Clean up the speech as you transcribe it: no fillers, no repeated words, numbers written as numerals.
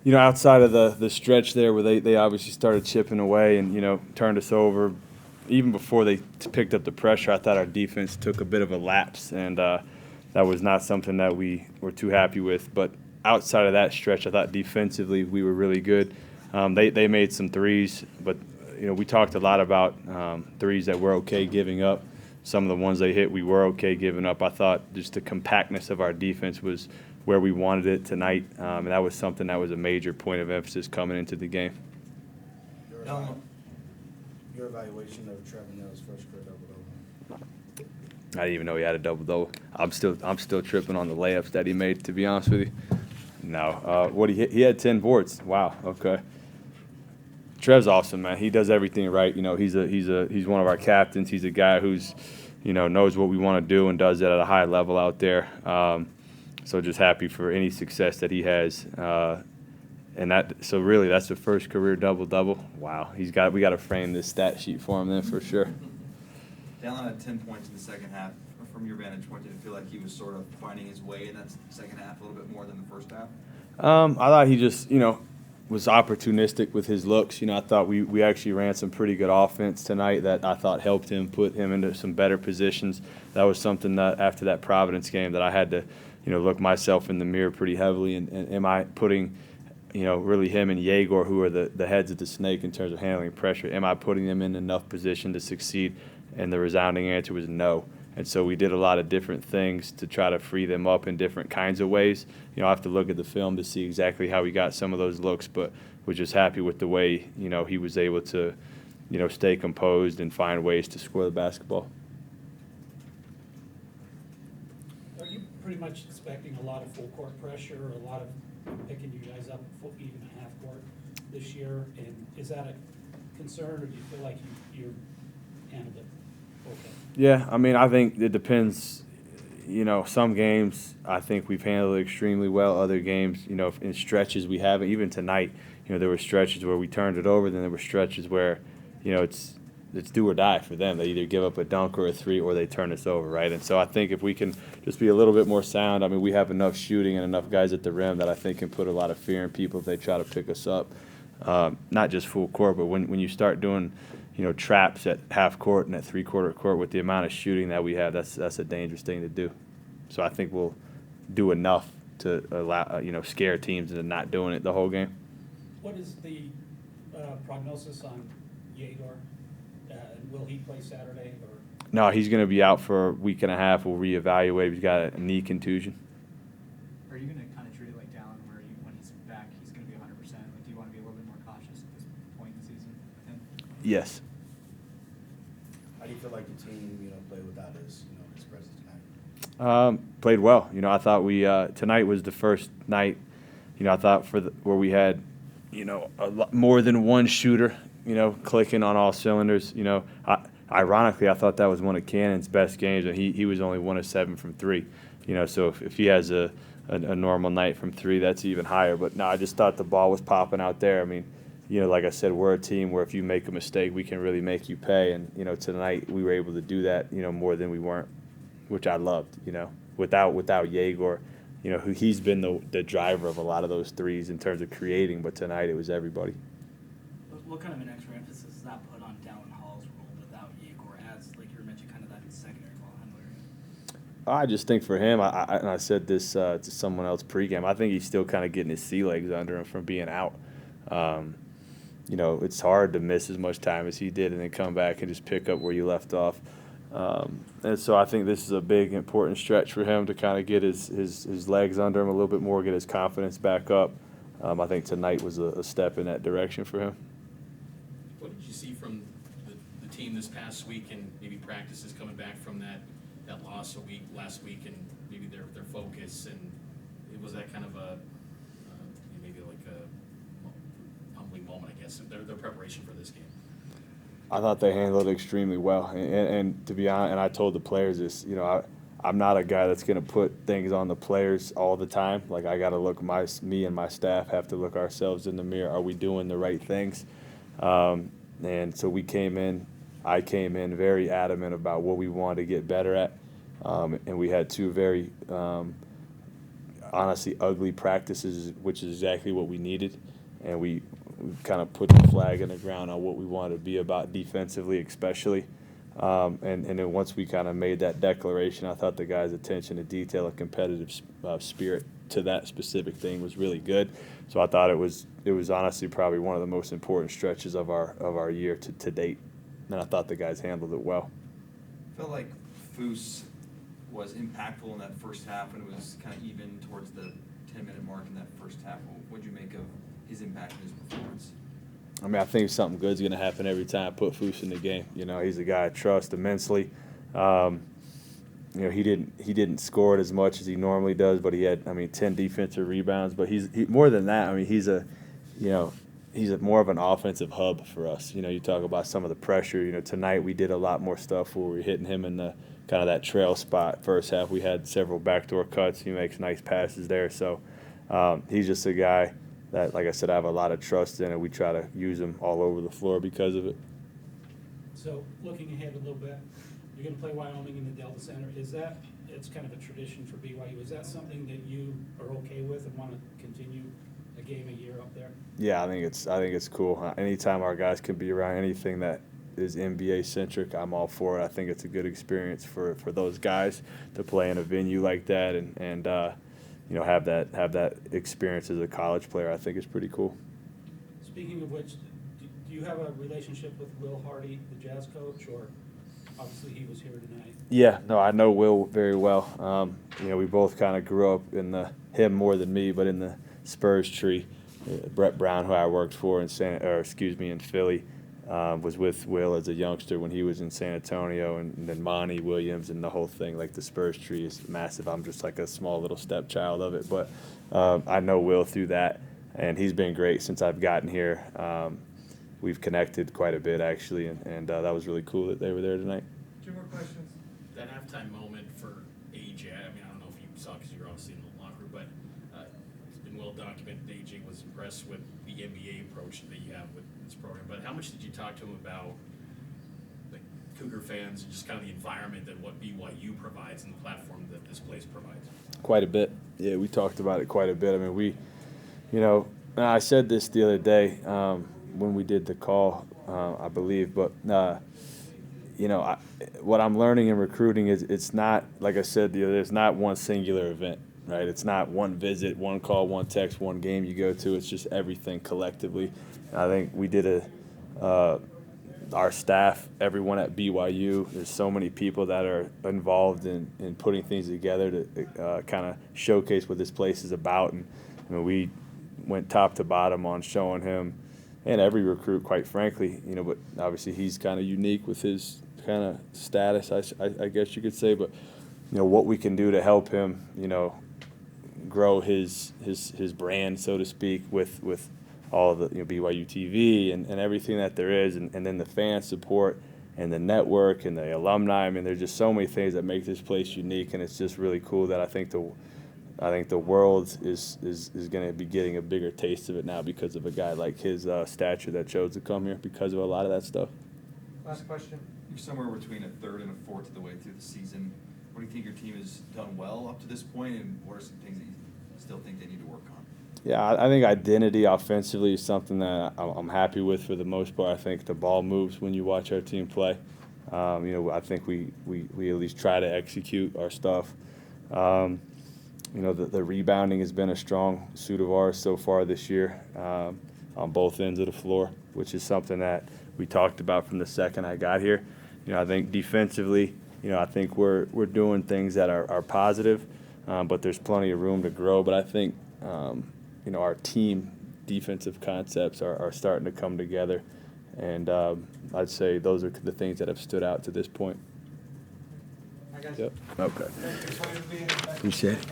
Outside of the stretch there where they obviously started chipping away and, turned us over, even before they picked up the pressure, I thought our defense took a bit of a lapse, and that was not something that we were too happy with. But outside of that stretch, I thought defensively we were really good. They made some threes, but, we talked a lot about threes that we're okay giving up. Some of the ones they hit, we were okay giving up. I thought just the compactness of our defense was where we wanted it tonight, and that was something that was a major point of emphasis coming into the game. Your evaluation of Trevor Neal's first career double-double. I didn't even know he had a double-double. I'm still tripping on the layups that he made, to be honest with you. No, what he had 10 boards. Wow. Okay. Trev's awesome, man. He does everything right. He's one of our captains. He's a guy who's, knows what we want to do and does it at a high level out there. So just happy for any success that he has. So really that's the first career double-double. Wow. We got to frame this stat sheet for him then for sure. Dallin had 10 points in the second half. From your vantage point, did it feel like he was sort of finding his way in that second half a little bit more than the first half? I thought he just, was opportunistic with his looks. I thought we actually ran some pretty good offense tonight that I thought helped him put him into some better positions. That was something that after that Providence game that I had to, look myself in the mirror pretty heavily. And am I putting, really him and Yegor, who are the heads of the snake in terms of handling pressure, am I putting them in enough position to succeed? And the resounding answer was no. And so we did a lot of different things to try to free them up in different kinds of ways. I have to look at the film to see exactly how he got some of those looks, but was just happy with the way, he was able to, stay composed and find ways to score the basketball. Are you pretty much expecting a lot of full court pressure, or a lot of picking you guys up even a half court this year? And is that a concern, or do you feel like you're handled it okay? Yeah, I think it depends. Some games I think we've handled it extremely well. Other games, in stretches we haven't. Even tonight, there were stretches where we turned it over. Then there were stretches where, it's do or die for them. They either give up a dunk or a three, or they turn us over, right? And so I think if we can just be a little bit more sound. We have enough shooting and enough guys at the rim that I think can put a lot of fear in people if they try to pick us up. Not just full court, but when you start doing traps at half court and at three-quarter court with the amount of shooting that we have, that's a dangerous thing to do. So I think we'll do enough to allow scare teams into not doing it the whole game. What is the prognosis on Yegor? Will he play Saturday? Or? No, he's going to be out for a week and a half. We'll reevaluate. He's got a knee contusion. Are you going to kind of treat it like Dallin, where when he's back, he's going to be 100%? Do you want to be a little bit more cautious at this point in the season with him? Yes. How do you feel like the team, played without his presence tonight? Played well. I thought we tonight was the first night. I thought where we had, a lot more than one shooter, clicking on all cylinders. Ironically, I thought that was one of Cannon's best games, and he was only 1 of 7 from three. So if he has a normal night from three, that's even higher. But no, I just thought the ball was popping out there. Like I said, we're a team where if you make a mistake, we can really make you pay. And, tonight we were able to do that, more than we weren't, which I loved, without Yegor, who he's been the driver of a lot of those threes in terms of creating. But tonight it was everybody. What kind of an extra emphasis does that put on Dallin Hall's role without Yegor as, like you were mentioning, kind of that secondary ball handler? I just think for him, and I said this to someone else pregame, I think he's still kind of getting his sea legs under him from being out. It's hard to miss as much time as he did and then come back and just pick up where you left off. And so I think this is a big, important stretch for him to kind of get his legs under him a little bit more, get his confidence back up. I think tonight was a step in that direction for him. What did you see from the team this past week and maybe practices coming back from that loss last week and maybe their focus, and was that kind of maybe like a humbling moment, I guess, their preparation for this game? I thought they handled it extremely well, and to be honest, and I told the players this, I'm not a guy that's going to put things on the players all the time. Like, I got to look, me and my staff have to look ourselves in the mirror. Are we doing the right things? And so I came in very adamant about what we wanted to get better at. And we had two very, honestly ugly practices, which is exactly what we needed, and we kind of put the flag in the ground on what we wanted to be about defensively, especially. And then once we kind of made that declaration, I thought the guys' attention to detail and competitive spirit to that specific thing was really good. So I thought it was honestly probably one of the most important stretches of our year to date, and I thought the guys handled it well. I felt like Foose was impactful in that first half when it was kind of even towards the 10-minute mark in that first half. What'd you make of his impact in his performance? I mean, I think something good's going to happen every time I put Foose in the game. You know, he's a guy I trust immensely. You know, he didn't score it as much as he normally does, but he had, 10 defensive rebounds. But he's more than that. I mean, he's more of an offensive hub for us. You know, you talk about some of the pressure. You know, tonight we did a lot more stuff where we're hitting him in the kind of that trail spot. First half we had several backdoor cuts. He makes nice passes there. So he's just a guy that, like I said, I have a lot of trust in, and we try to use him all over the floor because of it. So looking ahead a little bit, you're going to play Wyoming in the Delta Center. It's kind of a tradition for BYU. Is that something that you are okay with and want to continue a game a year up there? Yeah, I think it's cool. Anytime our guys can be around anything that is NBA centric, I'm all for it. I think it's a good experience for those guys to play in a venue like that and you know, have that experience as a college player. I think it's pretty cool. Speaking of which, do you have a relationship with Will Hardy, the Jazz coach, or obviously he was here tonight? Yeah, no, I know Will very well. You know, we both kind of grew up in him more than me, but in the Spurs tree. Brett Brown, who I worked for in Philly, was with Will as a youngster when he was in San Antonio, and then Monty Williams and the whole thing. Like, the Spurs tree is massive. I'm just like a small little stepchild of it, but I know Will through that, and he's been great since I've gotten here. We've connected quite a bit, actually, and that was really cool that they were there tonight. 2 more questions. That halftime moment for AJ, I mean, I don't know if you saw because you're obviously in the locker room, but it's been well documented. AJ was impressed with the NBA approach that you have with this program. But how much did you talk to him about like Cougar fans and just kind of the environment that what BYU provides and the platform that this place provides? Quite a bit. Yeah, we talked about it quite a bit. I mean, and I said this the other day when we did the call, I believe, but what I'm learning in recruiting is it's not, like I said the other day, it's not one singular event, right? It's not one visit, one call, one text, one game you go to. It's just everything collectively. And I think we did our staff, everyone at BYU, there's so many people that are involved in putting things together to kind of showcase what this place is about. And we went top to bottom on showing him, and every recruit, quite frankly, but obviously he's kind of unique with his kind of status, I guess you could say, but what we can do to help him, grow his brand, so to speak, with all of the BYU TV and everything that there is, and then the fan support and the network and the alumni. I mean, there's just so many things that make this place unique, and it's just really cool that I think the world is going to be getting a bigger taste of it now because of a guy like his stature that chose to come here because of a lot of that stuff. Last question. You're somewhere between a third and a fourth of the way through the season. What do you think your team has done well up to this point, and what are some things that you still think they need to work on? Yeah, I think identity offensively is something that I'm happy with for the most part. I think the ball moves when you watch our team play. I think we at least try to execute our stuff. The rebounding has been a strong suit of ours so far this year on both ends of the floor, which is something that we talked about from the second I got here. I think defensively, I think we're doing things that are positive, but there's plenty of room to grow. But I think, our team defensive concepts are starting to come together, and I'd say those are the things that have stood out to this point. Hi, guys. Yep. Okay. Thanks for being here. Appreciate it.